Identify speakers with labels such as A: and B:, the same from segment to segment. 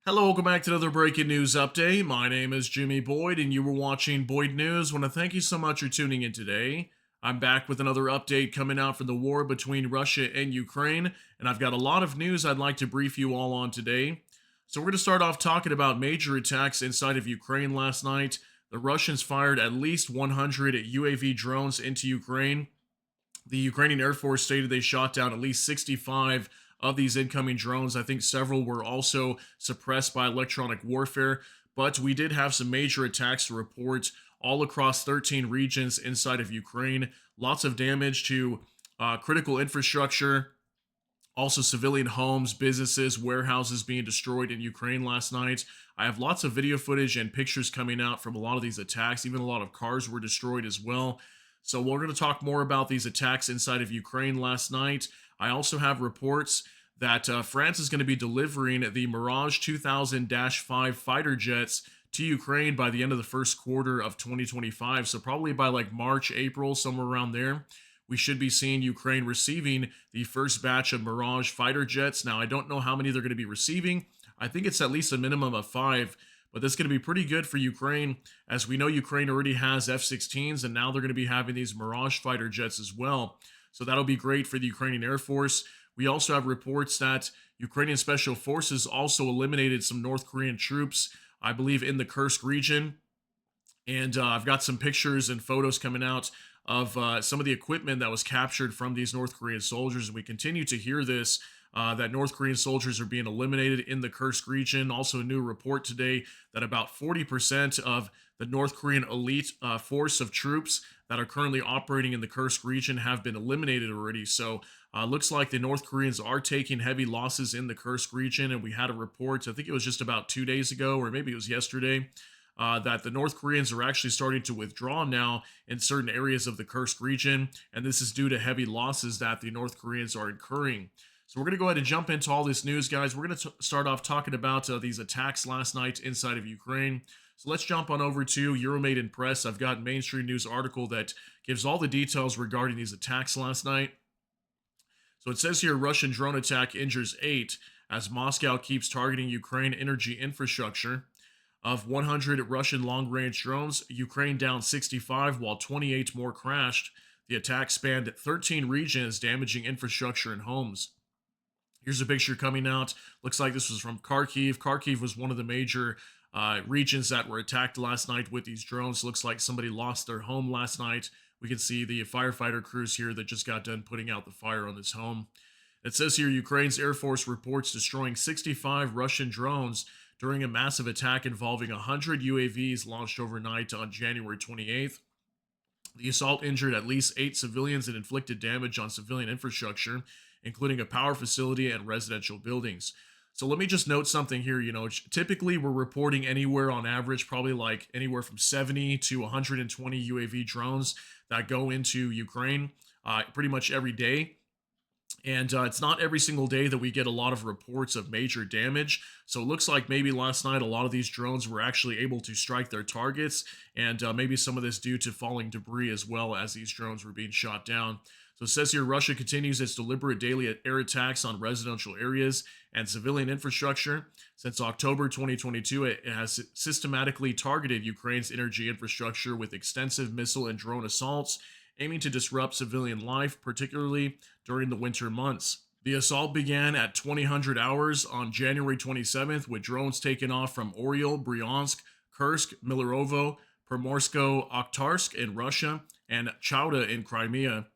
A: Hello, welcome back to another breaking news update. My name is Jimmy Boyd, and you were watching Boyd News. Want to thank you so much for tuning in today. I'm back with another update coming out from the war between Russia and Ukraine, and I've got a lot of news I'd like to brief you all on today. So, we're going to start off talking about major attacks inside of Ukraine last night. The Russians fired at least 100 UAV drones into Ukraine. The Ukrainian Air Force stated they shot down at least 65 of these incoming drones. I think several were also suppressed by electronic warfare, but we did have some major attacks to report all across 13 regions inside of Ukraine. Lots of damage to critical infrastructure, also civilian homes, businesses, warehouses being destroyed in Ukraine last night. I have lots of video footage and pictures coming out from a lot of these attacks. Even a lot of cars were destroyed as well. So we're going to talk more about these attacks inside of Ukraine last night. I also have reports that France is going to be delivering the Mirage 2000-5 fighter jets to Ukraine by the end of the first quarter of 2025. So probably by like March, April, somewhere around there, we should be seeing Ukraine receiving the first batch of Mirage fighter jets. Now, I don't know how many they're going to be receiving. I think it's at least a minimum of 5, but that's going to be pretty good for Ukraine, as we know Ukraine already has F-16s, and now they're going to be having these Mirage fighter jets as well. So that'll be great for the Ukrainian Air Force. We also have reports that Ukrainian Special Forces also eliminated some North Korean troops, I believe, in the Kursk region. And I've got some pictures and photos coming out of some of the equipment that was captured from these North Korean soldiers. And we continue to hear this, that North Korean soldiers are being eliminated in the Kursk region. Also, a new report today that about 40% of the North Korean elite force of troops that are currently operating in the Kursk region have been eliminated already. So looks like the North Koreans are taking heavy losses in the Kursk region. And we had a report, I think it was just about 2 days ago, or maybe it was yesterday, that the North Koreans are actually starting to withdraw now in certain areas of the Kursk region. And this is due to heavy losses that the North Koreans are incurring. So we're going to go ahead and jump into all this news, guys. We're going to start off talking about these attacks last night inside of Ukraine. So let's jump on over to Euromaidan Press. I've got a mainstream news article that gives all the details regarding these attacks last night. So it says here, Russian drone attack injures 8 as Moscow keeps targeting Ukraine energy infrastructure. Of 100 Russian long-range drones, Ukraine down 65 while 28 more crashed. The attack spanned 13 regions, damaging infrastructure and homes. Here's a picture coming out. Looks like this was from Kharkiv. Kharkiv was one of the major regions that were attacked last night with these drones. Looks like somebody lost their home last night. We can see the firefighter crews here that just got done putting out the fire on this home. It says here, Ukraine's Air Force reports destroying 65 Russian drones during a massive attack involving 100 UAVs launched overnight on January 28th. The assault injured at least 8 civilians and inflicted damage on civilian infrastructure, including a power facility and residential buildings. So let me just note something here. Typically we're reporting anywhere on average, probably like anywhere from 70 to 120 UAV drones that go into Ukraine pretty much every day. And it's not every single day that we get a lot of reports of major damage. So it looks like maybe last night a lot of these drones were actually able to strike their targets, and maybe some of this due to falling debris as well as these drones were being shot down. So it says here, Russia continues its deliberate daily air attacks on residential areas and civilian infrastructure. Since October 2022, it has systematically targeted Ukraine's energy infrastructure with extensive missile and drone assaults, aiming to disrupt civilian life, particularly during the winter months. The assault began at 2000 hours on January 27th, with drones taken off from Oriel, Bryansk, Kursk, Milerovo, Primorsko-Akhtarsk in Russia, and Chauda in Crimea.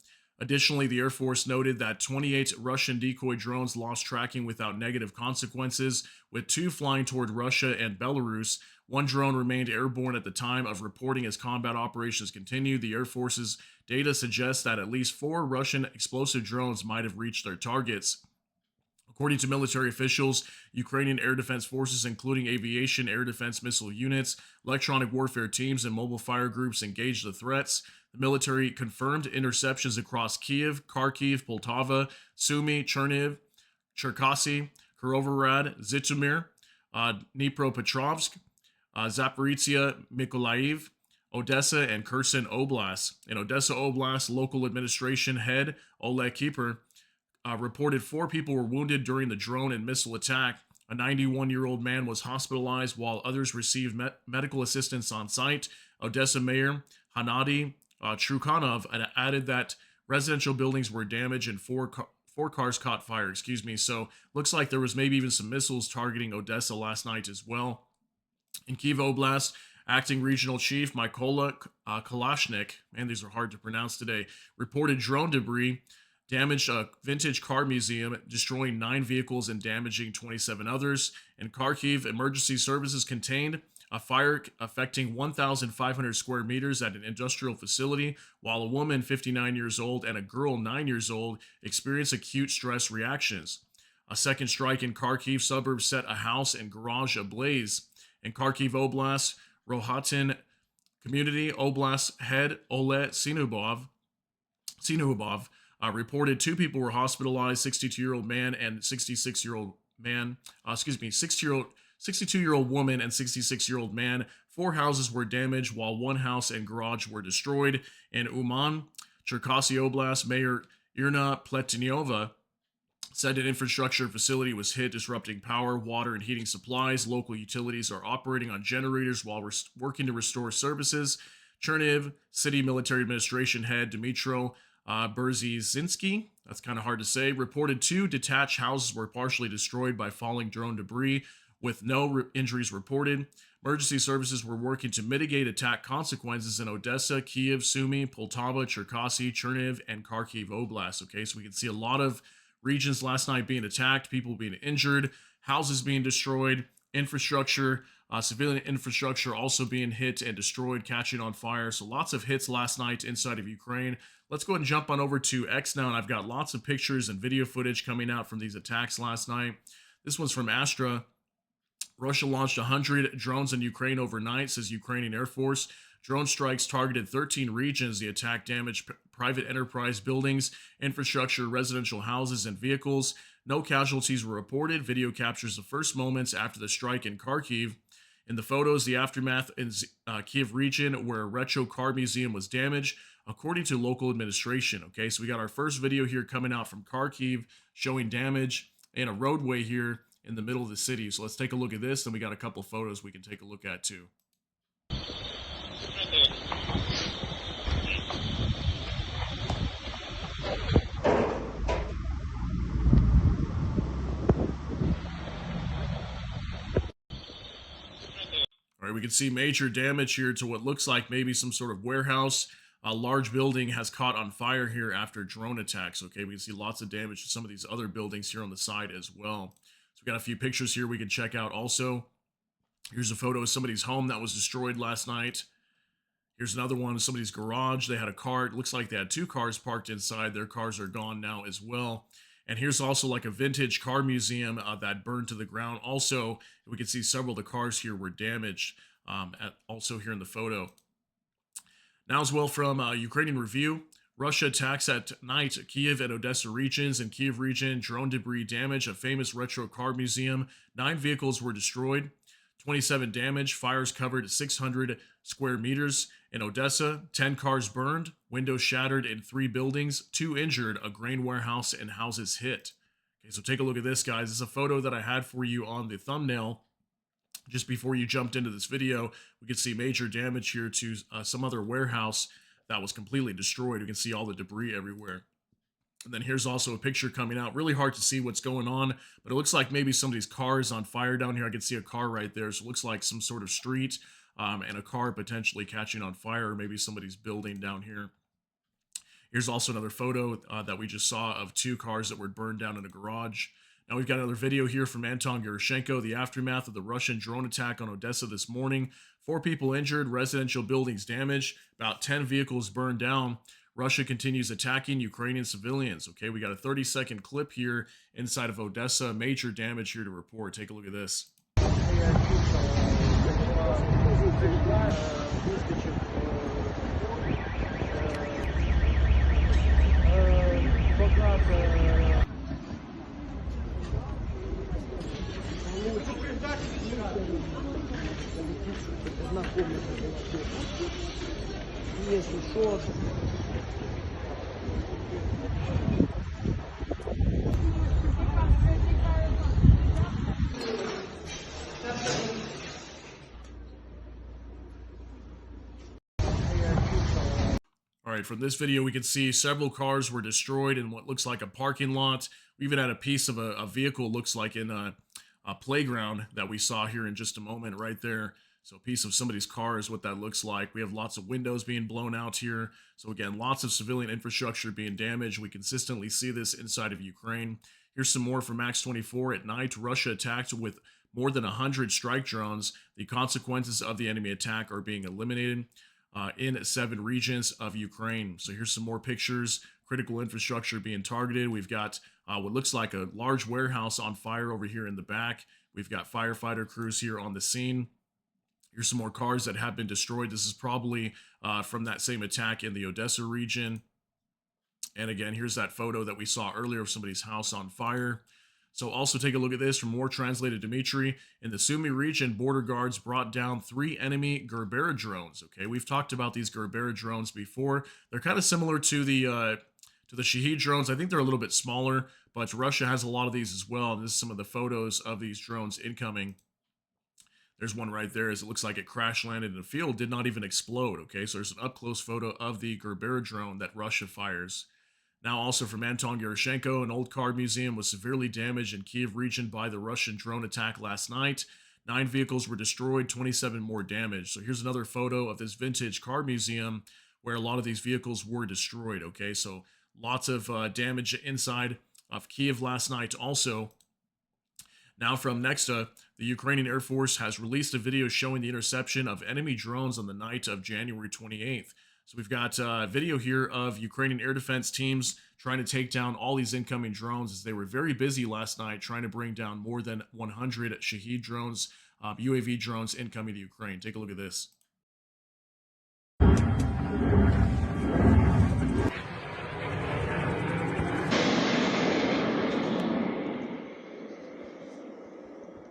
A: Additionally, the Air Force noted that 28 Russian decoy drones lost tracking without negative consequences, with 2 flying toward Russia and Belarus. 1 drone remained airborne at the time of reporting as combat operations continued. The Air Force's data suggests that at least 4 Russian explosive drones might have reached their targets. According to military officials, Ukrainian air defense forces, including aviation, air defense missile units, electronic warfare teams, and mobile fire groups, engaged the threats. The military confirmed interceptions across Kiev, Kharkiv, Poltava, Sumy, Cherniv, Cherkasy, Kirovohrad, Zhytomyr, Dnipropetrovsk, Zaporizhia, Mykolaiv, Odessa, and Kherson Oblast. In Odessa Oblast, local administration head Oleg Kieper reported 4 people were wounded during the drone and missile attack. A 91-year-old man was hospitalized while others received medical assistance on site. Odessa Mayor Hannady Trukhanov added that residential buildings were damaged and four cars caught fire. Excuse me. So looks like there was maybe even some missiles targeting Odessa last night as well. In Kyiv Oblast, Acting Regional Chief Mykola Kalashnik, man, these are hard to pronounce today, reported drone debris damaged a vintage car museum, destroying 9 vehicles and damaging 27 others. In Kharkiv, emergency services contained a fire affecting 1,500 square meters at an industrial facility, while a woman 59 years old and a girl 9 years old experienced acute stress reactions. A second strike in Kharkiv suburbs set a house and garage ablaze. In Kharkiv Oblast, Rohatin Community Oblast head Ole Sinuhubov reported 2 people were hospitalized, 62-year-old man and 66-year-old man, 62-year-old woman and 66-year-old man. 4 houses were damaged while 1 house and garage were destroyed. In Uman, Cherkasy Oblast, Mayor Irina Pletinyova said an infrastructure facility was hit, disrupting power, water, and heating supplies. Local utilities are operating on generators while working to restore services. Cherniv City Military Administration head Dmytro Berzinski, that's kind of hard to say, reported 2 detached houses were partially destroyed by falling drone debris, with no injuries reported. Emergency services were working to mitigate attack consequences in Odessa, Kyiv, Sumy, Poltava, Cherkasy, Cherniv, and Kharkiv Oblast. Okay, so we can see a lot of regions last night being attacked, people being injured, houses being destroyed, infrastructure, civilian infrastructure also being hit and destroyed, catching on fire. So lots of hits last night inside of Ukraine. Let's go ahead and jump on over to X now, and I've got lots of pictures and video footage coming out from these attacks last night. This one's from Astra. Russia launched 100 drones in Ukraine overnight, says Ukrainian Air Force. Drone strikes targeted 13 regions. The attack damaged private enterprise buildings, infrastructure, residential houses, and vehicles. No casualties were reported. Video captures the first moments after the strike in Kharkiv. In the photos, the aftermath in Kyiv region, where a retro car museum was damaged, according to local administration. Okay, so we got our first video here coming out from Kharkiv showing damage in a roadway here in the middle of the city. So let's take a look at this. Then we got a couple photos we can take a look at too. All right, we can see major damage here to what looks like maybe some sort of warehouse. A large building has caught on fire here after drone attacks. Okay, we can see lots of damage to some of these other buildings here on the side as well. So we got a few pictures here we can check out also. Here's a photo of somebody's home that was destroyed last night. Here's another one of somebody's garage. They had a car. It looks like they had 2 cars parked inside. Their cars are gone now as well. And here's also like a vintage car museum that burned to the ground. Also, we can see several of the cars here were damaged also here in the photo. Now as well from Ukrainian Review, Russia attacks at night Kyiv and Odessa regions. In Kyiv region, drone debris damaged a famous retro car museum. 9 vehicles were destroyed. 27 damaged. Fires covered 600 square meters. In Odessa, 10 cars burned, windows shattered in 3 buildings, 2 injured, a grain warehouse and houses hit. Okay, so take a look at this, guys. This is a photo that I had for you on the thumbnail just before you jumped into this video. We can see major damage here to some other warehouse that was completely destroyed. You can see all the debris everywhere. And then here's also a picture coming out. Really hard to see what's going on, but it looks like maybe somebody's car is on fire down here. I can see a car right there. So it looks like some sort of street and a car potentially catching on fire, or maybe somebody's building down here. Here's also another photo that we just saw of 2 cars that were burned down in a garage. Now we've got another video here from Anton Gerashenko, the aftermath of the Russian drone attack on Odessa this morning. 4 people injured, residential buildings damaged, about 10 vehicles burned down. Russia continues attacking Ukrainian civilians. Okay, we got a 30-second clip here inside of Odessa. Major damage here to report. Take a look at this.
B: Если что,
A: All right, from this video, we can see several cars were destroyed in what looks like a parking lot. We even had a piece of a vehicle, looks like in a playground that we saw here in just a moment right there. So a piece of somebody's car is what that looks like. We have lots of windows being blown out here. So again, lots of civilian infrastructure being damaged. We consistently see this inside of Ukraine. Here's some more from Max 24. At night, Russia attacked with more than 100 strike drones. The consequences of the enemy attack are being eliminated in 7 regions of Ukraine. So here's some more pictures. Critical infrastructure being targeted. We've got what looks like a large warehouse on fire over here in the back. We've got firefighter crews here on the scene. Here's some more cars that have been destroyed. This is probably from that same attack in the Odessa region. And again, here's that photo that we saw earlier of somebody's house on fire. So also take a look at this from More Translated Dmitry. In the Sumy region, border guards brought down 3 enemy Gerbera drones. Okay, we've talked about these Gerbera drones before. They're kind of similar to the Shahed drones. I think they're a little bit smaller, but Russia has a lot of these as well. And this is some of the photos of these drones incoming. There's one right there as it looks like it crash landed in a field, did not even explode. Okay, so there's an up-close photo of the Gerbera drone that Russia fires. Now also from Anton Gerashenko, an old car museum was severely damaged in Kiev region by the Russian drone attack last night. 9 vehicles were destroyed, 27 more damaged. So here's another photo of this vintage car museum where a lot of these vehicles were destroyed. Okay, so lots of damage inside of Kiev last night also. Now from Nexta, the Ukrainian Air Force has released a video showing the interception of enemy drones on the night of January 28th. So we've got a video here of Ukrainian air defense teams trying to take down all these incoming drones as they were very busy last night trying to bring down more than 100 Shahed drones, UAV drones incoming to Ukraine. Take a look at this.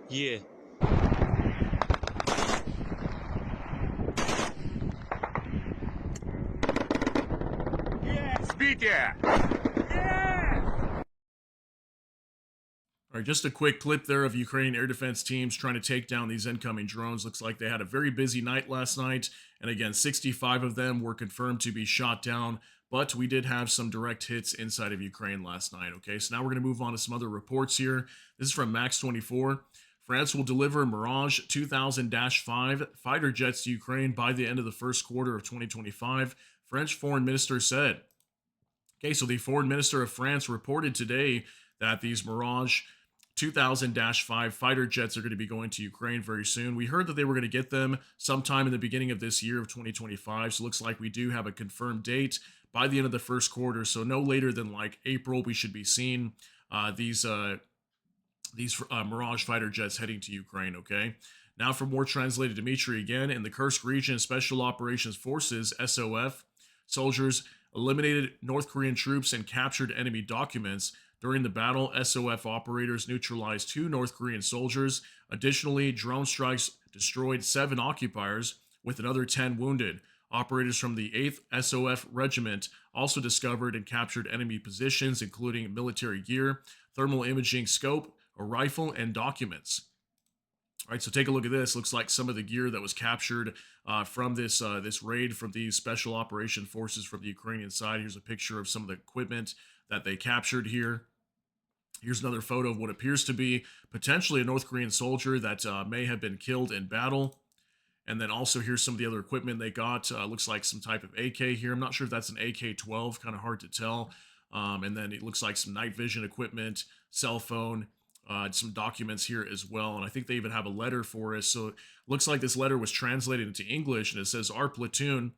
C: Yeah.
A: All right, just a quick clip there of Ukrainian air defense teams trying to take down these incoming drones. Looks like they had a very busy night last night. And again, 65 of them were confirmed to be shot down. But we did have some direct hits inside of Ukraine last night. Okay, so now we're going to move on to some other reports here. This is from Max 24. France will deliver Mirage 2000-5 fighter jets to Ukraine by the end of the first quarter of 2025, French foreign minister said. Okay, so the foreign minister of France reported today that these Mirage 2000-5 fighter jets are going to be going to Ukraine very soon. We heard that they were going to get them sometime in the beginning of this year of 2025, so it looks like we do have a confirmed date by the end of the first quarter, so no later than like April we should be seeing these Mirage fighter jets heading to Ukraine, okay? Now for More Translated Dmitry again, in the Kursk region, Special Operations Forces, SOF, soldiers eliminated North Korean troops and captured enemy documents. During the battle, SOF operators neutralized 2 North Korean soldiers. Additionally, drone strikes destroyed 7 occupiers, with another 10 wounded. Operators from the 8th SOF Regiment also discovered and captured enemy positions, including military gear, thermal imaging scope, a rifle, and documents. All right, so take a look at this. Looks like some of the gear that was captured from this raid from these special operation forces from the Ukrainian side. Here's a picture of some of the equipment that they captured here. Here's another photo of what appears to be potentially a North Korean soldier that may have been killed in battle. And then also here's some of the other equipment they got. Looks like some type of AK here. I'm not sure if that's an AK-12, kind of hard to tell. And then it looks like some night vision equipment, cell phone, some documents here as well. And I think they even have a letter for us. So it looks like this letter was translated into English, and it says, our platoon,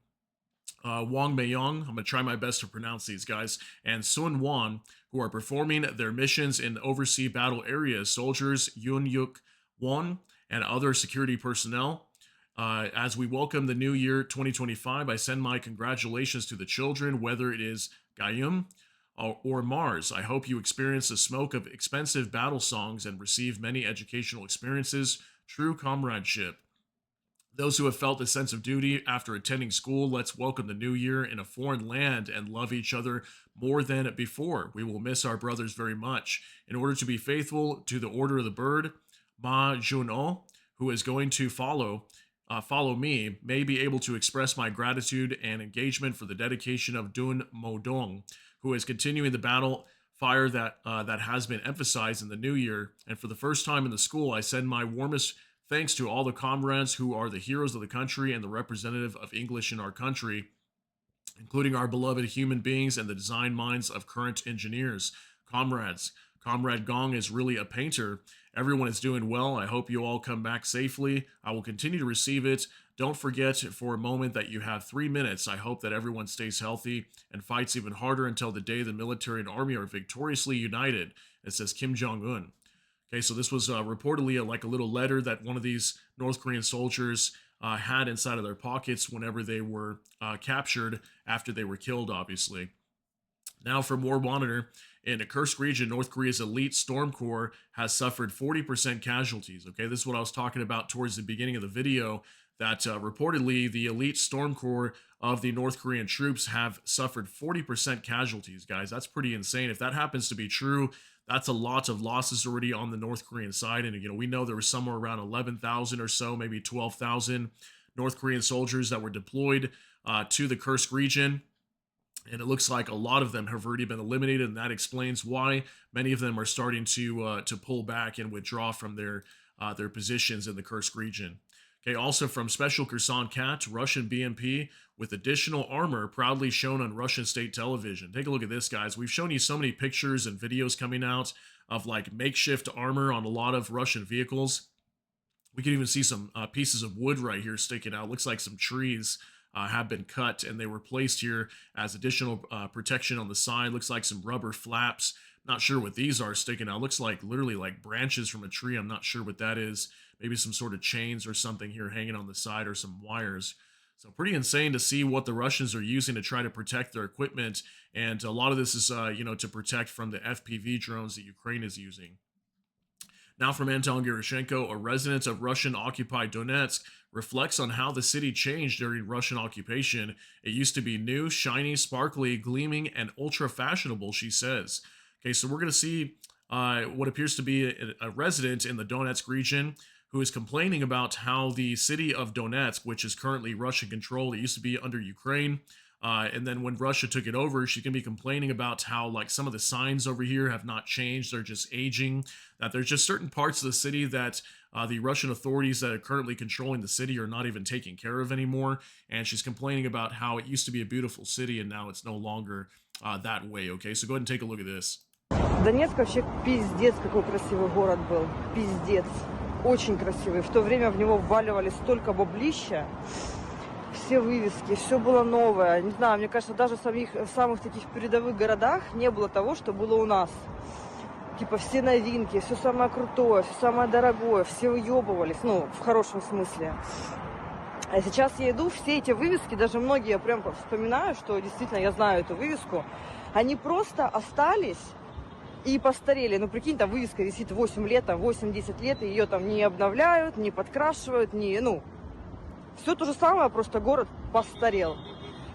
A: Wang Meiyong, I'm going to try my best to pronounce these guys, and Sun Wan, who are performing their missions in overseas battle areas, soldiers Yun Yuk Won, and other security personnel. As we welcome the new year 2025, I send my congratulations to the children, whether it is Gayum or Mars. I hope you experience the smoke of expensive battle songs and receive many educational experiences, true comradeship. Those who have felt a sense of duty after attending school, let's welcome the new year in a foreign land and love each other more than before. We will miss our brothers very much. In order to be faithful to the order of the bird, Ma Jun'o, who is going to follow, follow me may be able to express my gratitude and engagement for the dedication of Dun Modong, who is continuing the battle fire that has been emphasized in the new year. And for the first time in the school, I send my warmest thanks to all the comrades who are the heroes of the country and the representative of English in our country, including our beloved human beings and the design minds of current engineers. Comrades, Comrade Gong is really a painter. Everyone is doing well. I hope you all come back safely. I will continue to receive it. Don't forget for a moment that you have 3 minutes. I hope that everyone stays healthy and fights even harder until the day the military and army are victoriously united. It says Kim Jong-un. Okay, so this was reportedly like a little letter that one of these North Korean soldiers had inside of their pockets whenever they were captured after they were killed, obviously. Now, from War Monitor, in the Kursk region, North Korea's elite storm corps has suffered 40% casualties. Okay, this is what I was talking about towards the beginning of the video, that reportedly the elite storm corps of the North Korean troops have suffered 40% casualties, guys. That's pretty insane. If that happens to be true, that's a lot of losses already on the North Korean side. And, we know there was somewhere around 11,000 or so, maybe 12,000 North Korean soldiers that were deployed to the Kursk region. And it looks like a lot of them have already been eliminated, and that explains why many of them are starting to pull back and withdraw from their positions in the Kursk region. Okay, also from Special Kherson Cat, Russian BMP with additional armor proudly shown on Russian state television. Take a look at this, guys. We've shown you so many pictures and videos coming out of like makeshift armor on a lot of Russian vehicles. We can even see some pieces of wood right here sticking out. Looks like some trees have been cut, and they were placed here as additional protection on the side. Looks like some rubber flaps. Not sure what these are sticking out. Looks like literally like branches from a tree. I'm not sure what that is. Maybe some sort of chains or something here hanging on the side, or some wires. So pretty insane to see what the Russians are using to try to protect their equipment. And a lot of this is, to protect from the FPV drones that Ukraine is using. Now from Anton Gerashenko, a resident of Russian-occupied Donetsk, reflects on how the city changed during Russian occupation. It used to be new, shiny, sparkly, gleaming, and ultra-fashionable, she says. Okay, so we're going to see what appears to be a resident in the Donetsk region who is complaining about how the city of Donetsk, which is currently Russian-controlled, it used to be under Ukraine, and then when Russia took it over, she's going to be complaining about how like some of the signs over here have not changed. They're just aging, that there's just certain parts of the city that the Russian authorities that are currently controlling the city are not even taking care of anymore. And she's complaining about how it used to be a beautiful city and now it's no longer that way. Okay, so go ahead and take a look at this.
B: Донецк вообще пиздец, какой красивый город был. Пиздец. Очень красивый. В то время в него вваливали столько баблища. Все вывески, все было новое. Не знаю, мне кажется, даже в самых таких передовых городах не было того, что было у нас. Типа все новинки, все самое крутое, все самое дорогое, все уебывались, ну, в хорошем смысле. А сейчас я иду, все эти вывески, даже многие я прям вспоминаю, что действительно я знаю эту вывеску, они просто остались и постарели. Ну, прикинь, там вывеска висит 8 лет, там 8-10 лет, и ее там не обновляют, не подкрашивают, все то же самое, просто город постарел.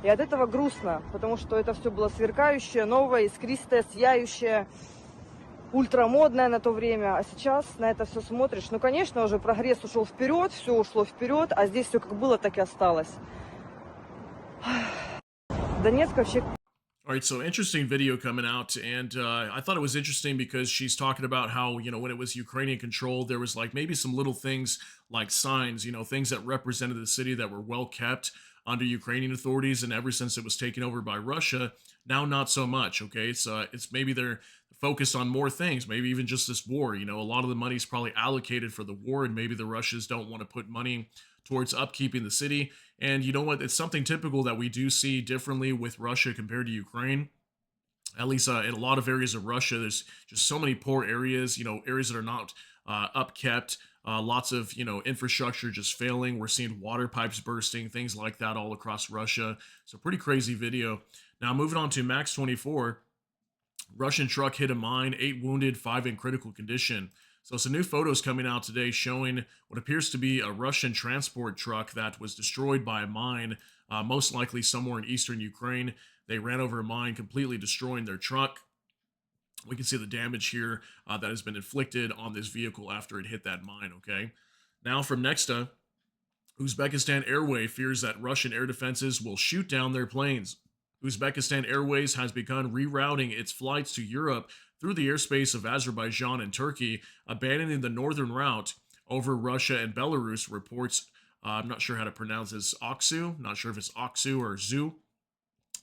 B: И от этого грустно, потому что это все было сверкающее, новое, искристое, сияющее, ультрамодное на то время. А сейчас на это все смотришь. Ну, конечно, уже прогресс ушел вперед, все ушло вперед, а здесь все как было, так и осталось. Донецк вообще...
A: All right, so interesting video coming out, and I thought it was interesting because she's talking about how, when it was Ukrainian controlled, there was like maybe some little things like signs, things that represented the city that were well kept under Ukrainian authorities, and ever since it was taken over by Russia, now not so much, okay? It's maybe they're focused on more things, maybe even just this war, a lot of the money is probably allocated for the war, and maybe the Russians don't want to put money towards upkeeping the city. And you know what? It's something typical that we do see differently with Russia compared to Ukraine. At least in a lot of areas of Russia, there's just so many poor areas, areas that are not upkept. Lots of, infrastructure just failing. We're seeing water pipes bursting, things like that all across Russia. So pretty crazy video. Now moving on to Max 24. Russian truck hit a mine, 8 wounded, 5 in critical condition. So some new photos coming out today showing what appears to be a Russian transport truck that was destroyed by a mine, most likely somewhere in eastern Ukraine. They ran over a mine, completely destroying their truck. We can see the damage here that has been inflicted on this vehicle after it hit that mine, okay? Now from Nexta, Uzbekistan Airways fears that Russian air defenses will shoot down their planes. Uzbekistan Airways has begun rerouting its flights to Europe through the airspace of Azerbaijan and Turkey, abandoning the northern route over Russia and Belarus, reports. I'm not sure how to pronounce this. Oksu. Not sure if it's Oksu or Zu.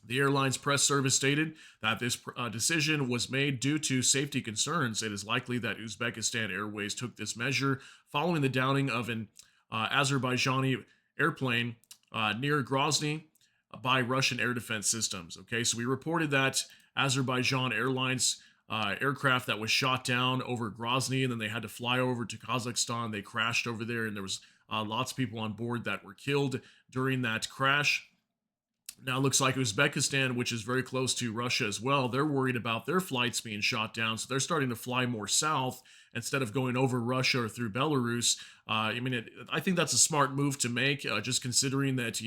A: The airline's press service stated that this decision was made due to safety concerns. It is likely that Uzbekistan Airways took this measure following the downing of an Azerbaijani airplane near Grozny by Russian air defense systems. Okay, so we reported that Azerbaijan Airlines aircraft that was shot down over Grozny, and then they had to fly over to Kazakhstan. They crashed over there, and there was lots of people on board that were killed during that crash. Now, it looks like Uzbekistan, which is very close to Russia as well, they're worried about their flights being shot down. So they're starting to fly more south instead of going over Russia or through Belarus. I think that's a smart move to make, just considering that,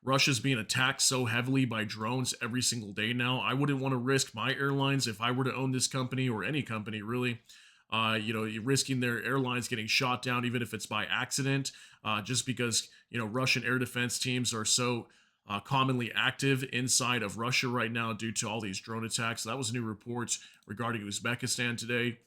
A: Russia's being attacked so heavily by drones every single day now. I wouldn't want to risk my airlines if I were to own this company or any company, really. You're risking their airlines getting shot down, even if it's by accident, just because, Russian air defense teams are so commonly active inside of Russia right now due to all these drone attacks. So that was a new report regarding Uzbekistan today.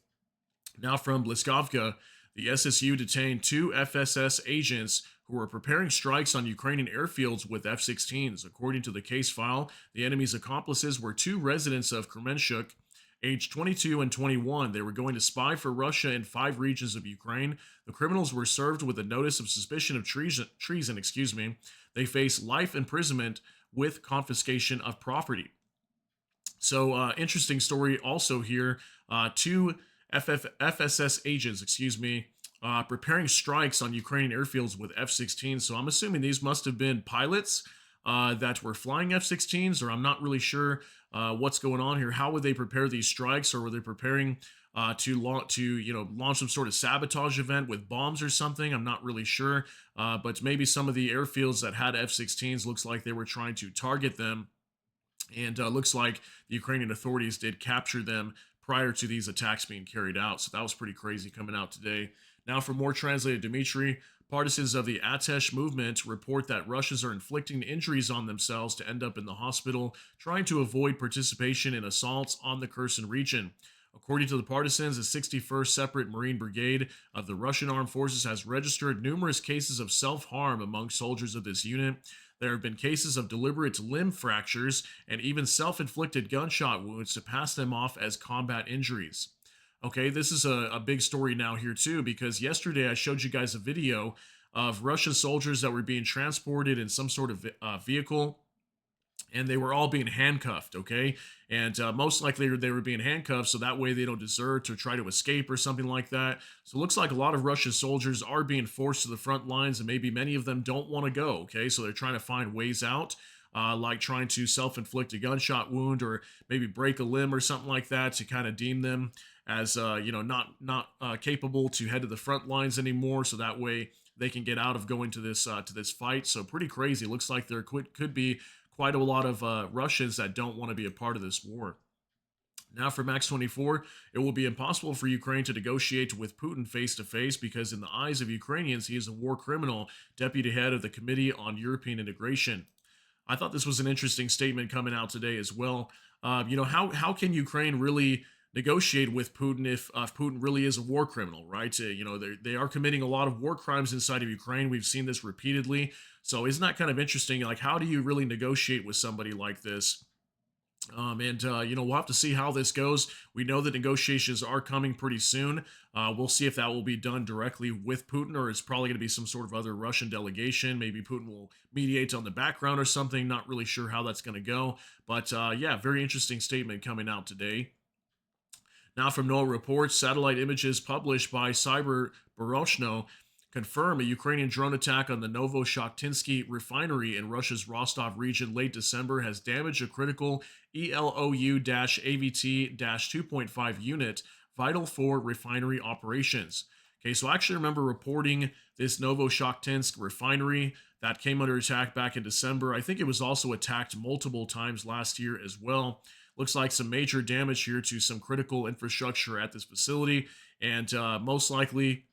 A: Now from Bliskovka, the SSU detained two FSS agents who were preparing strikes on Ukrainian airfields with F-16s. According to the case file, the enemy's accomplices were two residents of Kremenchuk, aged 22 and 21. They were going to spy for Russia in 5 regions of Ukraine. The criminals were served with a notice of suspicion of treason. They face life imprisonment with confiscation of property. So, interesting story also here. Two FSS agents, preparing strikes on Ukrainian airfields with F-16. So I'm assuming these must have been pilots that were flying F-16s, or I'm not really sure what's going on here. How would they prepare these strikes, or were they preparing to launch some sort of sabotage event with bombs or something? I'm not really sure, but maybe some of the airfields that had F-16s looks like they were trying to target them, and looks like the Ukrainian authorities did capture them prior to these attacks being carried out. So that was pretty crazy coming out today. Now for more translated Dmitry, partisans of the Atesh movement report that Russians are inflicting injuries on themselves to end up in the hospital, trying to avoid participation in assaults on the Kherson region. According to the partisans, the 61st Separate Marine Brigade of the Russian Armed Forces has registered numerous cases of self-harm among soldiers of this unit. There have been cases of deliberate limb fractures and even self-inflicted gunshot wounds to pass them off as combat injuries. Okay, this is a big story now here too, because yesterday I showed you guys a video of Russian soldiers that were being transported in some sort of vehicle, and they were all being handcuffed, okay? And most likely they were being handcuffed so that way they don't desert or try to escape or something like that. So it looks like a lot of Russian soldiers are being forced to the front lines, and maybe many of them don't want to go, okay? So they're trying to find ways out, like trying to self-inflict a gunshot wound or maybe break a limb or something like that to kind of deem them as, not capable to head to the front lines anymore, so that way they can get out of going to this fight. So pretty crazy. It looks like there could be quite a lot of Russians that don't want to be a part of this war. Now for Max 24, it will be impossible for Ukraine to negotiate with Putin face to face because in the eyes of Ukrainians, he is a war criminal, deputy head of the Committee on European Integration. I thought this was an interesting statement coming out today as well. How can Ukraine really negotiate with Putin if Putin really is a war criminal, right? They are committing a lot of war crimes inside of Ukraine. We've seen this repeatedly. So isn't that kind of interesting? Like, how do you really negotiate with somebody like this? We'll have to see how this goes. We know that negotiations are coming pretty soon. We'll see if that will be done directly with Putin, or it's probably going to be some sort of other Russian delegation. Maybe Putin will mediate on the background or something. Not really sure how that's going to go. But very interesting statement coming out today. Now from NOAA reports, satellite images published by Cyber Baroshno confirm a Ukrainian drone attack on the Novoshakhtinsky refinery in Russia's Rostov region late December has damaged a critical ELOU-AVT-2.5 unit vital for refinery operations. Okay, so I actually remember reporting this Novoshakhtinsk refinery that came under attack back in December. I think it was also attacked multiple times last year as well. Looks like some major damage here to some critical infrastructure at this facility, and most likely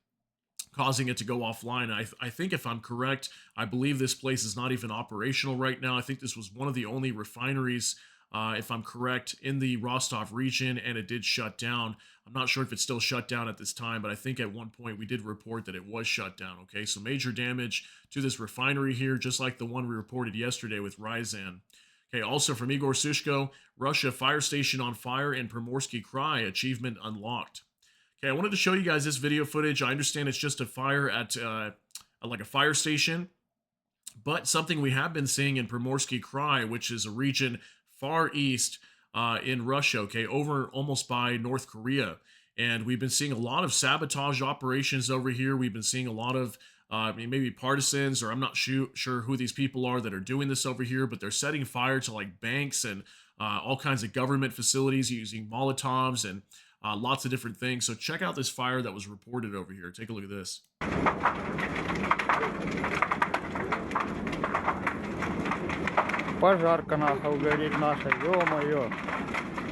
A: causing it to go offline. I think, if I'm correct, I believe this place is not even operational right now. I think this was one of the only refineries, if I'm correct, in the Rostov region, and it did shut down. I'm not sure if it's still shut down at this time, but I think at one point we did report that it was shut down. Okay, so major damage to this refinery here, just like the one we reported yesterday with Ryazan. Okay, also from Igor Sushko, Russia fire station on fire in Primorsky Krai, achievement unlocked. Okay, I wanted to show you guys this video footage. I understand it's just a fire at like a fire station, but something we have been seeing in Primorsky Krai, which is a region far east in Russia, okay, over almost by North Korea. And we've been seeing a lot of sabotage operations over here. We've been seeing a lot of maybe partisans, or I'm not sure who these people are that are doing this over here, but they're setting fire to like banks and all kinds of government facilities using Molotovs and lots of different things. So check out this fire that was reported over here. Take a look at this.
D: Пожарка нахуй горит наша, ё-моё.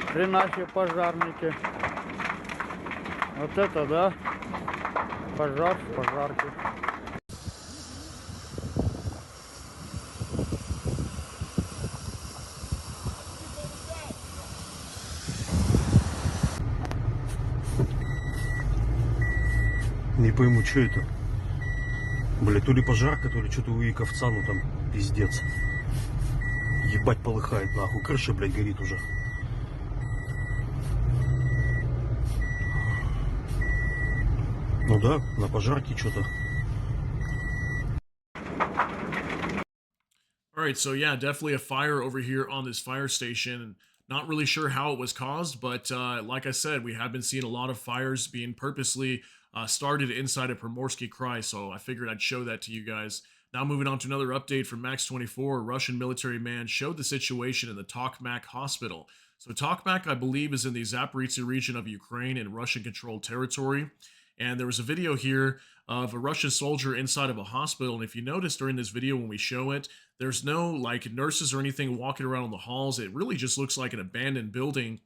D: Хрена себе пожарники. Вот это да. Пожар в пожарке.
E: Не пойму, что это. Бля, то ли пожарка, то ли что-то у Яковца, ну там пиздец. Ебать полыхает нахуй. Крыша, блядь, горит уже. Ну да, на пожарке что-то.
A: All right, so yeah, definitely a fire over here on this fire station. And not really sure how it was caused, but like I said, we have been seeing a lot of fires being purposely started inside of Primorsky Krai, so I figured I'd show that to you guys. Now moving on to another update from Max 24, a Russian military man showed the situation in the Tokmak hospital. So Tokmak, I believe, is in the Zaporizhzhia region of Ukraine in Russian-controlled territory. And there was a video here of a Russian soldier inside of a hospital. And if you notice during this video when we show it, there's no like nurses or anything walking around in the halls. It really just looks like an abandoned building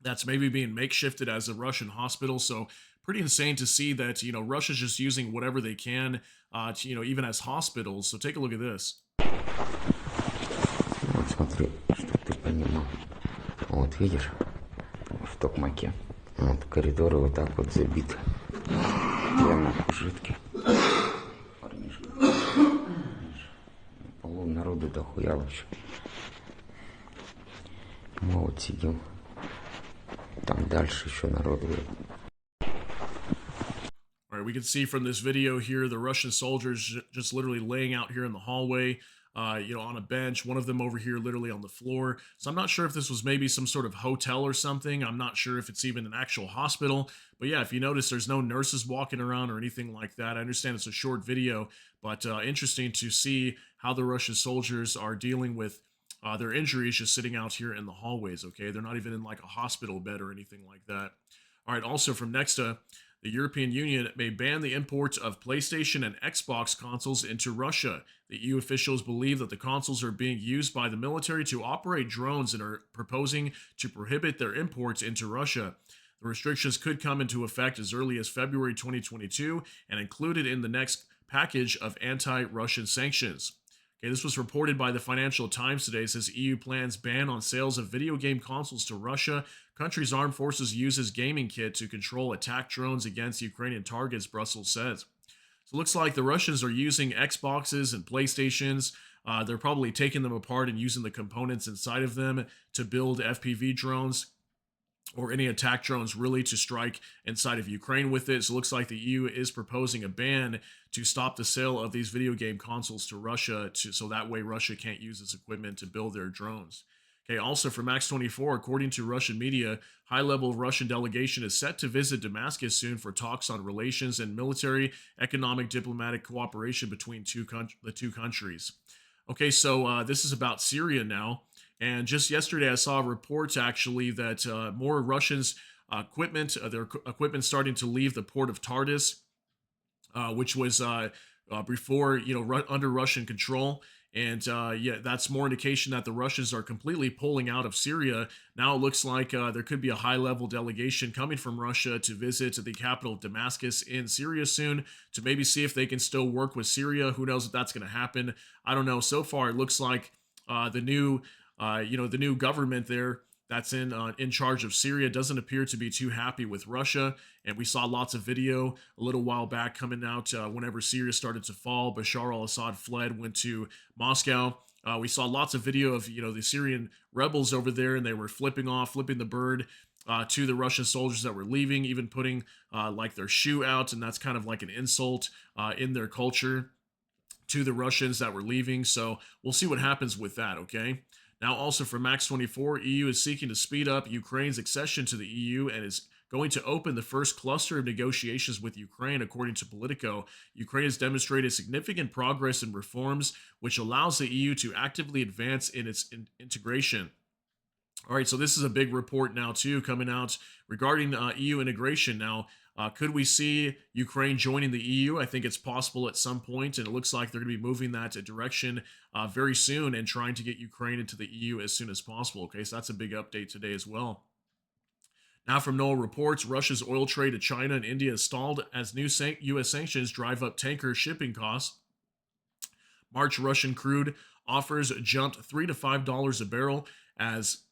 A: that's maybe being makeshifted as a Russian hospital. So pretty insane to see that, Russia's just using whatever they can, even as hospitals. So take a look at this.
F: Вот смотри, чтоб ты понимал. Вот видишь, в Токмаке. Вот коридоры вот так вот забиты. Прямо жидкие. Парнишка. На полу народу дохуя вообще. Мы вот сидим. Там дальше еще народу.
A: All right, we can see from this video here the Russian soldiers just literally laying out here in the hallway, on a bench, one of them over here literally on the floor. So I'm not sure if this was maybe some sort of hotel or something. I'm not sure if it's even an actual hospital. But yeah, if you notice, there's no nurses walking around or anything like that. I understand it's a short video, but interesting to see how the Russian soldiers are dealing with their injuries just sitting out here in the hallways, okay? They're not even in like a hospital bed or anything like that. All right, also from Nexta, the European Union may ban the import of PlayStation and Xbox consoles into Russia. The EU officials believe that the consoles are being used by the military to operate drones and are proposing to prohibit their imports into Russia. The restrictions could come into effect as early as February 2022 and included in the next package of anti-Russian sanctions. Okay, this was reported by the Financial Times today. It says EU plans ban on sales of video game consoles to Russia. Country's armed forces uses gaming kit to control attack drones against Ukrainian targets, Brussels says. So it looks like the Russians are using Xboxes and PlayStations. They're probably taking them apart and using the components inside of them to build FPV drones or any attack drones really to strike inside of Ukraine with it. So it looks like the EU is proposing a ban to stop the sale of these video game consoles to Russia so that way Russia can't use this equipment to build their drones. Okay, also for Max 24, according to Russian media, high-level Russian delegation is set to visit Damascus soon for talks on relations and military, economic, diplomatic cooperation between the two countries. Okay, so this is about Syria now. And just yesterday, I saw reports actually that more Russians' their equipment starting to leave the port of Tartus, which was before, under Russian control. And yeah, that's more indication that the Russians are completely pulling out of Syria. Now it looks like there could be a high-level delegation coming from Russia to visit the capital of Damascus in Syria soon to maybe see if they can still work with Syria. Who knows if that's going to happen? I don't know. So far, it looks like the new, the new government there that's in charge of Syria doesn't appear to be too happy with Russia. And we saw lots of video a little while back coming out whenever Syria started to fall. Bashar al-Assad fled, went to Moscow. We saw lots of video of the Syrian rebels over there, and they were flipping the bird to the Russian soldiers that were leaving, even putting like their shoe out, and that's kind of like an insult in their culture to the Russians that were leaving. So we'll see what happens with that. Okay. Now, also for Max 24, EU is seeking to speed up Ukraine's accession to the EU and is going to open the first cluster of negotiations with Ukraine, according to Politico. Ukraine has demonstrated significant progress in reforms, which allows the EU to actively advance in its integration. All right, so this is a big report now, too, coming out regarding EU integration. Now, could we see Ukraine joining the EU? I think it's possible at some point, and it looks like they're going to be moving that direction very soon and trying to get Ukraine into the EU as soon as possible. Okay, so that's a big update today as well. Now from NOAA reports, Russia's oil trade to China and India is stalled as new U.S. sanctions drive up tanker shipping costs. March Russian crude offers jumped $3 to $5 a barrel as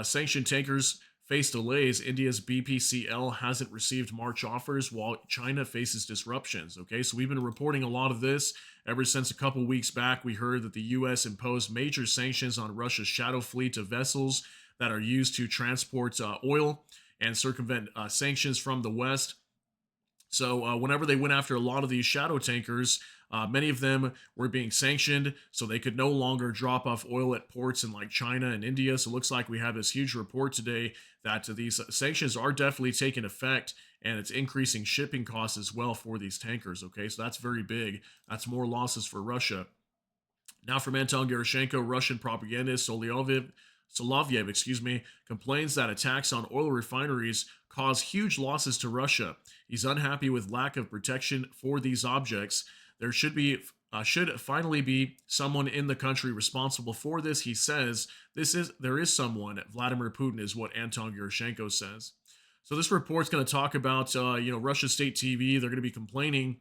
A: sanctioned tankers face delays. India's BPCL hasn't received March offers while China faces disruptions. Okay, so we've been reporting a lot of this ever since a couple weeks back. We heard that the U.S. imposed major sanctions on Russia's shadow fleet of vessels that are used to transport oil and circumvent sanctions from the West. So whenever they went after a lot of these shadow tankers, many of them were being sanctioned, so they could no longer drop off oil at ports in like China and India. So it looks like we have this huge report today that these sanctions are definitely taking effect, and it's increasing shipping costs as well for these tankers. Okay, so that's very big. That's more losses for Russia. Now from Anton Gerashenko, Russian propagandist Solovyev, complains that attacks on oil refineries cause huge losses to Russia. He's unhappy with lack of protection for these objects. There should finally be someone in the country responsible for this. He says there is someone. Vladimir Putin is what Anton Gerashenko says. So this report's going to talk about Russia State TV. They're going to be complaining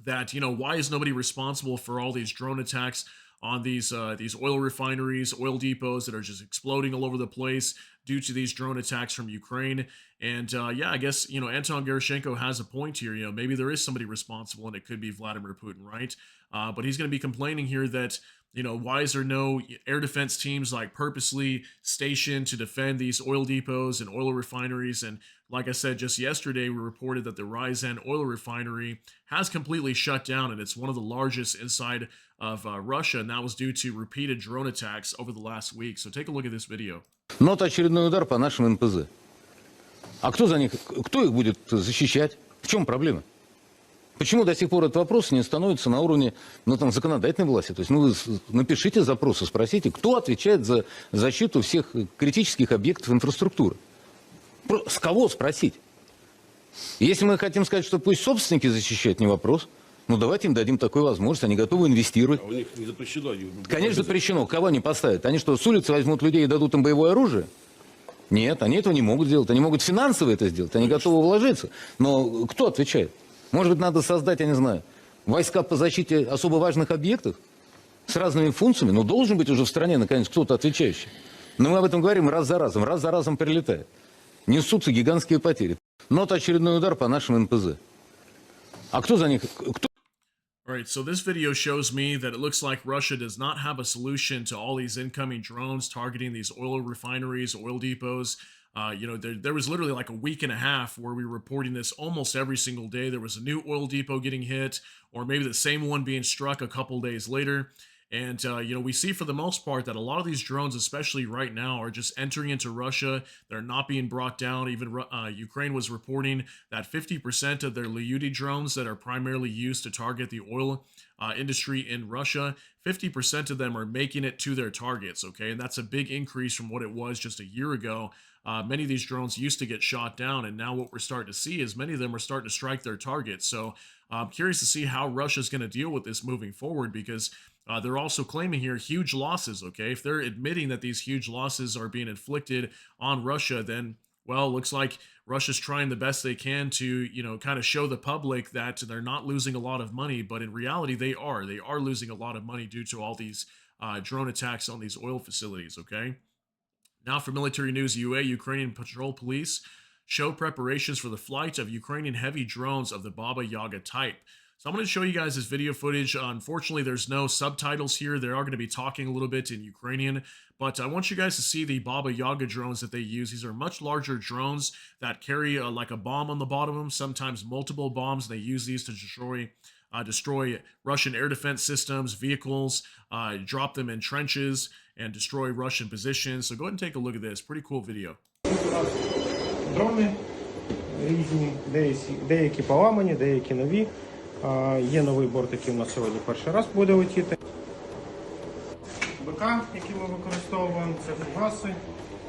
A: that why is nobody responsible for all these drone attacks on these oil refineries, oil depots that are just exploding all over the place due to these drone attacks from Ukraine. And I guess Anton Gerashenko has a point here. Maybe there is somebody responsible, and it could be Vladimir Putin, right? But he's going to be complaining here that why is there no air defense teams like purposely stationed to defend these oil depots and oil refineries? And like I said, just yesterday, we reported that the Ryazan oil refinery has completely shut down, and it's one of the largest inside of Russia, and that was due to repeated drone attacks over the last week. So take a look at this video.
G: Но это очередной удар по нашим НПЗ. А кто их будет защищать? В чем проблема? Почему до сих пор этот вопрос не становится на уровне законодательной власти? То есть, вы напишите запрос и спросите, кто отвечает за защиту всех критических объектов инфраструктуры. С кого спросить? Если мы хотим сказать, что пусть собственники защищают, не вопрос. Давайте им дадим такую возможность, они готовы инвестировать. А у них не запрещено? Конечно, запрещено. Кого они поставят? Они что, с улицы возьмут людей и дадут им боевое оружие? Нет, они этого не могут сделать. Они могут финансово это сделать, они готовы вложиться. Но кто отвечает? Может быть, надо создать, я не знаю, войска по защите особо важных объектов с разными функциями? Должен быть уже в стране, наконец, кто-то отвечающий. Но мы об этом говорим раз за разом прилетает. Несутся гигантские потери. Но это очередной удар по нашим НПЗ. А кто за них?
A: All right, so this video shows me that it looks like Russia does not have a solution to all these incoming drones targeting these oil refineries, oil depots. There was literally like a week and a half where we were reporting this almost every single day. There was a new oil depot getting hit, or maybe the same one being struck a couple days later. And, we see for the most part that a lot of these drones, especially right now, are just entering into Russia. They're not being brought down. Even Ukraine was reporting that 50% of their Lyuti drones that are primarily used to target the oil industry in Russia, 50% of them are making it to their targets, okay? And that's a big increase from what it was just a year ago. Many of these drones used to get shot down, and now what we're starting to see is many of them are starting to strike their targets. So I'm curious to see how Russia's going to deal with this moving forward, because they're also claiming here huge losses. Okay, if they're admitting that these huge losses are being inflicted on Russia, then well, looks like Russia's trying the best they can to, kind of show the public that they're not losing a lot of money, but in reality, they are. They are losing a lot of money due to all these drone attacks on these oil facilities. Okay. Now, for military news, Ukrainian patrol police show preparations for the flight of Ukrainian heavy drones of the Baba Yaga type. So I'm going to show you guys this video footage. Unfortunately, there's no subtitles here. They are going to be talking a little bit in Ukrainian, but I want you guys to see the Baba Yaga drones that they use. These are much larger drones that carry like a bomb on the bottom of them, sometimes multiple bombs. They use these to destroy Russian air defense systems, vehicles, drop them in trenches, and destroy Russian positions. So go ahead and take a look at this. Pretty cool video.
H: Дрони різні, деякі поламані, деякі нові. Є новий борт, який у нас сьогодні перший раз буде летіти. БК, які ми використовуємо, це фугаси.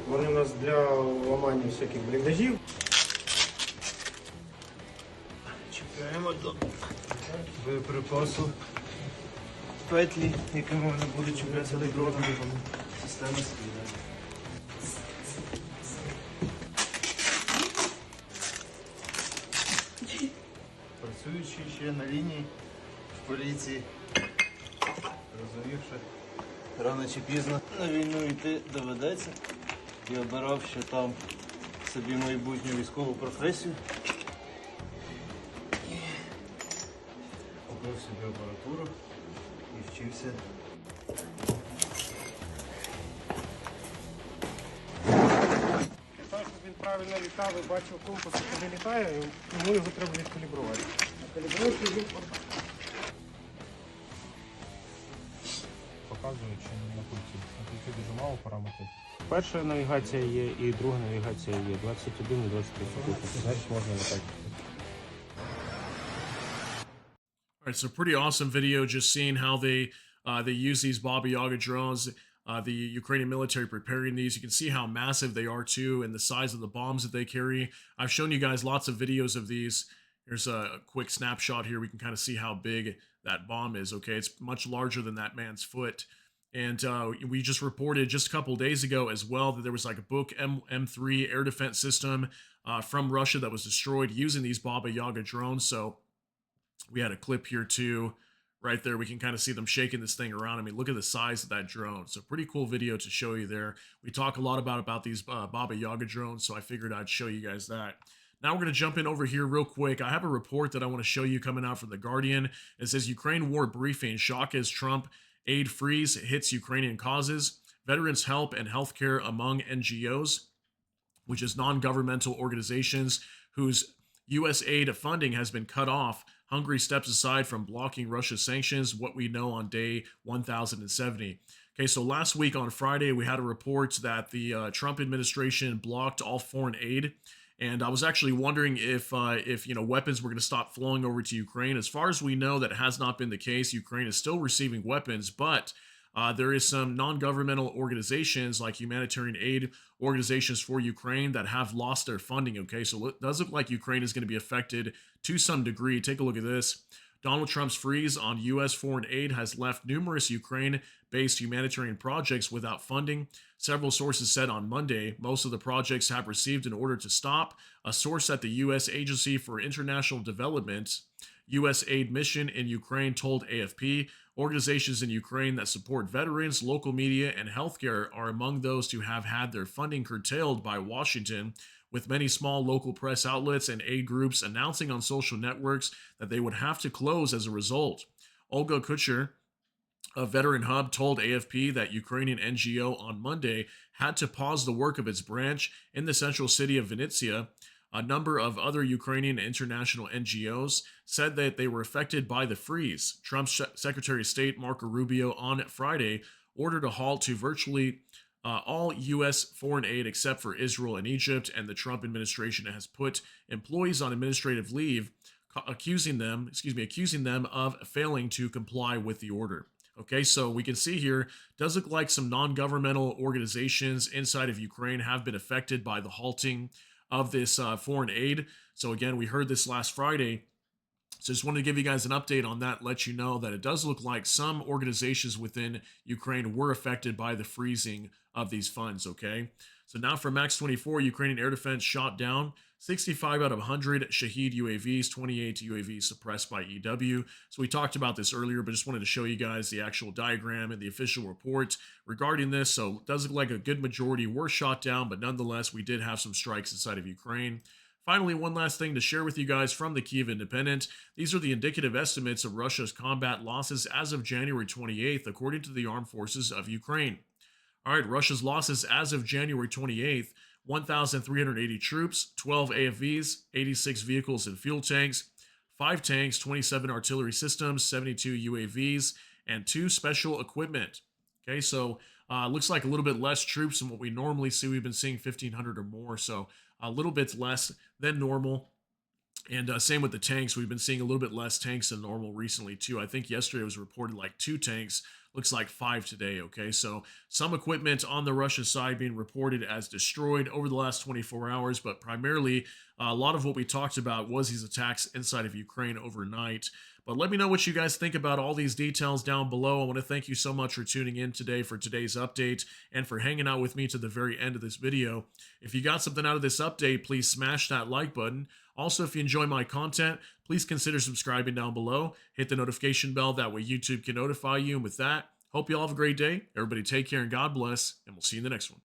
H: Вони у нас для ламання всяких бліндажів. Чіпляємо до боєприпасу петлі, якими вони будуть чіплятися до дрону. Система скида. Працюючи ще на лінії в поліції, розумів, що рано чи пізно на війну йти доведеться. І обирав ще там собі майбутню військову професію. І купив собі апаратуру і вчився. Так, щоб він правильно літав і бачив компас, куди літає, йому його треба відкалібрувати. Калібровки він показує, що на пульті. На пульті дуже мало параметрів. Перша навігація є і друга навігація є. 21 і 23 секунди. Значить можна літати.
A: All right, so pretty awesome video, just seeing how they use these Baba Yaga drones. The Ukrainian military preparing these. You can see how massive they are too, and the size of the bombs that they carry. I've shown you guys lots of videos of these. Here's a quick snapshot here. We can kind of see how big that bomb is. Okay, it's much larger than that man's foot. And we just reported just a couple days ago as well that there was like a Book M3 air defense system from Russia that was destroyed using these Baba Yaga drones. So we had a clip here too. Right there, we can kind of see them shaking this thing around. I mean, look at the size of that drone. So pretty cool video to show you there. We talk a lot about these Baba Yaga drones, so I figured I'd show you guys that. Now we're going to jump in over here real quick. I have a report that I want to show you coming out from The Guardian. It says Ukraine war briefing. Shock as Trump aid freeze hits Ukrainian causes. Veterans help and healthcare among NGOs, which is non-governmental organizations whose U.S. aid funding has been cut off. Hungary steps aside from blocking Russia's sanctions, what we know on day 1070. Okay, so last week on Friday, we had a report that the Trump administration blocked all foreign aid. And I was actually wondering if weapons were going to stop flowing over to Ukraine. As far as we know, that has not been the case. Ukraine is still receiving weapons, but there is some non-governmental organizations like humanitarian aid organizations for Ukraine that have lost their funding. Okay, so it does look like Ukraine is going to be affected to some degree. Take a look at this. Donald Trump's freeze on U.S. foreign aid has left numerous Ukraine-based humanitarian projects without funding. Several sources said on Monday most of the projects have received an order to stop. A source at the U.S. Agency for International Development U.S. aid mission in Ukraine told AFP organizations in Ukraine that support veterans, local media, and healthcare are among those to have had their funding curtailed by Washington, with many small local press outlets and aid groups announcing on social networks that they would have to close as a result. Olga Kucher, a Veteran Hub, told AFP that Ukrainian NGO on Monday had to pause the work of its branch in the central city of Vinnytsia. A number of other Ukrainian and international NGOs said that they were affected by the freeze. Trump's Secretary of State Marco Rubio on Friday ordered a halt to virtually all U.S. foreign aid except for Israel and Egypt, and the Trump administration has put employees on administrative leave, accusing them of failing to comply with the order. Okay, so we can see here, does look like some non-governmental organizations inside of Ukraine have been affected by the halting of this foreign aid. So again, we heard this last Friday. So just wanted to give you guys an update on that, let you know that it does look like some organizations within Ukraine were affected by the freezing of these funds, okay? So now for Max 24, Ukrainian air defense shot down 65 out of 100 Shahed UAVs, 28 UAVs suppressed by EW. So we talked about this earlier, but just wanted to show you guys the actual diagram and the official report regarding this. So it does look like a good majority were shot down, but nonetheless, we did have some strikes inside of Ukraine. Finally, one last thing to share with you guys from the Kyiv Independent. These are the indicative estimates of Russia's combat losses as of January 28th, according to the Armed Forces of Ukraine. All right, Russia's losses as of January 28th, 1,380 troops, 12 AFVs, 86 vehicles and fuel tanks, 5 tanks, 27 artillery systems, 72 UAVs, and 2 special equipment. Okay, so looks like a little bit less troops than what we normally see. We've been seeing 1,500 or more, so a little bit less than normal. And same with the tanks. We've been seeing a little bit less tanks than normal recently, too. I think yesterday was reported like 2 tanks. Looks like 5 today, okay? So some equipment on the Russia side being reported as destroyed over the last 24 hours, but primarily a lot of what we talked about was these attacks inside of Ukraine overnight. But let me know what you guys think about all these details down below. I want to thank you so much for tuning in today for today's update and for hanging out with me to the very end of this video. If you got something out of this update, please smash that like button. Also, if you enjoy my content, please consider subscribing down below. Hit the notification bell, that way YouTube can notify you. And with that, hope you all have a great day. Everybody take care and God bless, and we'll see you in the next one.